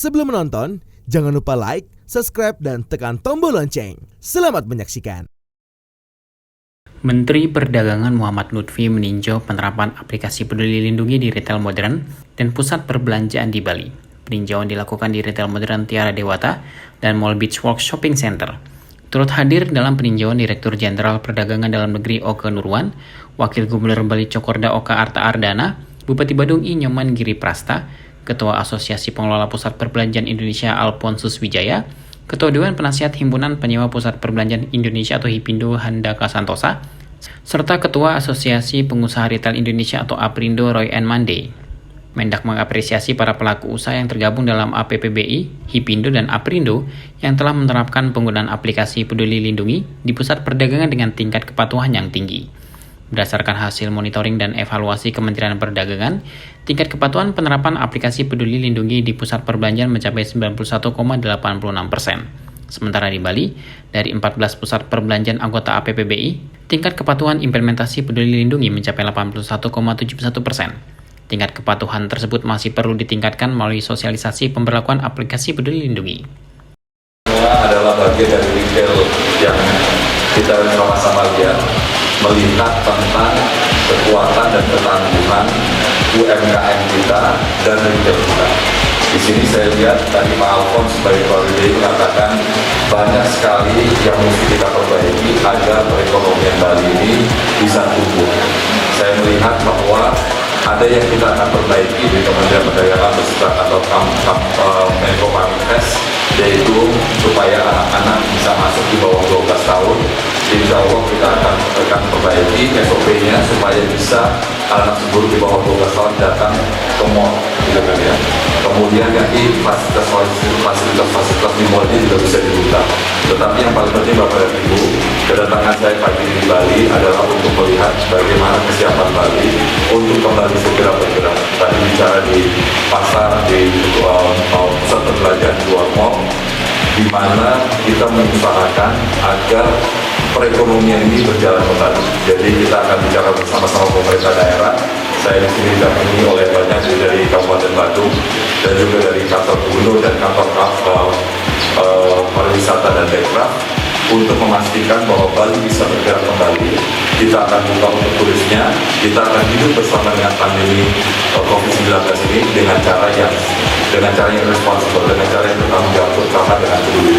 Sebelum menonton, jangan lupa like, subscribe, dan tekan tombol lonceng. Selamat menyaksikan. Menteri Perdagangan Muhammad Lutfi meninjau penerapan aplikasi Peduli Lindungi di retail modern dan pusat perbelanjaan di Bali. Peninjauan dilakukan di retail modern Tiara Dewata dan Mall Beach Walk Shopping Center. Turut hadir dalam peninjauan Direktur Jenderal Perdagangan Dalam Negeri Oke Nurwan, Wakil Gubernur Bali Cokorda Oka Arta Ardana, Bupati Badung I Nyoman Giri Prasta, Ketua Asosiasi Pengelola Pusat Perbelanjaan Indonesia Alphonsus Wijaya, Ketua Dewan Penasihat Himpunan Penyewa Pusat Perbelanjaan Indonesia atau Hipindo Handaka Santosa, serta Ketua Asosiasi Pengusaha Retail Indonesia atau APRindo Roy N. Mande. Mendak mengapresiasi para pelaku usaha yang tergabung dalam APPBI, Hipindo, dan APRindo yang telah menerapkan penggunaan aplikasi Peduli Lindungi di pusat perdagangan dengan tingkat kepatuhan yang tinggi. Berdasarkan hasil monitoring dan evaluasi Kementerian Perdagangan, tingkat kepatuhan penerapan aplikasi Peduli Lindungi di pusat perbelanjaan mencapai 91,86%. Sementara di Bali, dari 14 pusat perbelanjaan anggota APPBI, tingkat kepatuhan implementasi Peduli Lindungi mencapai 81,71%. Tingkat kepatuhan tersebut masih perlu ditingkatkan melalui sosialisasi pemberlakuan aplikasi Peduli Lindungi. Adalah bagian dari retail yang kita sama-sama lihat, melihat tentang kekuatan dan ketangguhan UMKM kita dan retail kita. Di sini saya lihat tadi Pak Alphonse sebagai Kepala BPI mengatakan banyak sekali yang mesti kita perbaiki agar perekonomian Bali ini bisa tumbuh. Saya melihat bahwa ada yang kita akan perbaiki di Kementerian Perdagangan atau Menko Pariwisata, yaitu supaya anak-anak bisa masuk di bawah 12 tahun. Insya Allah kita akan perbaiki SOP-nya supaya bisa anak sebelum di bawah 12 tahun datang ke mall, gitu kan ya. Kemudian nanti fasilitas di mall ini juga bisa dibuka. Tetapi yang paling penting Bapak dan Ibu, kedatangan saya pagi ini di Bali adalah untuk melihat bagaimana kesiapan Bali untuk kembali segera bergerak. Tadi bicara di pasar, di pusat perbelanjaan di luar mall, di mana kita mengusahakan agar perekonomian ini berjalan kembali. Jadi kita akan bicara bersama-sama pemerintah daerah. Saya di sini didampingi oleh banyak dari Kabupaten Badung dan juga dari kantor gubernur dan kantor pariwisata dan Bekraf untuk memastikan bahwa Bali bisa bergerak kembali. Kita akan buka untuk turisnya, kita akan hidup bersama dengan pandemi COVID-19 ini dengan cara yang responsibel, dengan cara yang bertanggung jawab bersama dengan Peduli.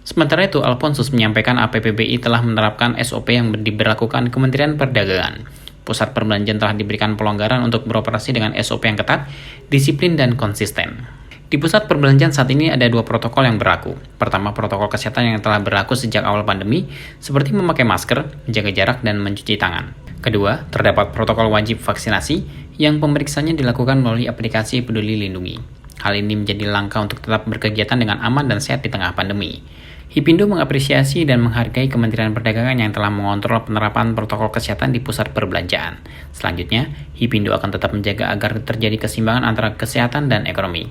Sementara itu, Alphonsus menyampaikan APPBI telah menerapkan SOP yang diberlakukan Kementerian Perdagangan. Pusat perbelanjaan telah diberikan pelonggaran untuk beroperasi dengan SOP yang ketat, disiplin, dan konsisten. Di pusat perbelanjaan saat ini ada dua protokol yang berlaku. Pertama, protokol kesehatan yang telah berlaku sejak awal pandemi, seperti memakai masker, menjaga jarak, dan mencuci tangan. Kedua, terdapat protokol wajib vaksinasi yang pemeriksaannya dilakukan melalui aplikasi Peduli Lindungi. Hal ini menjadi langkah untuk tetap berkegiatan dengan aman dan sehat di tengah pandemi. Hipindo mengapresiasi dan menghargai Kementerian Perdagangan yang telah mengontrol penerapan protokol kesehatan di pusat perbelanjaan. Selanjutnya, Hipindo akan tetap menjaga agar terjadi keseimbangan antara kesehatan dan ekonomi.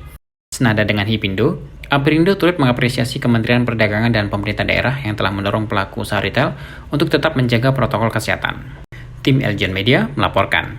Senada dengan Hipindo, APRindo turut mengapresiasi Kementerian Perdagangan dan pemerintah daerah yang telah mendorong pelaku usaha retail untuk tetap menjaga protokol kesehatan. Tim Eljon Media melaporkan.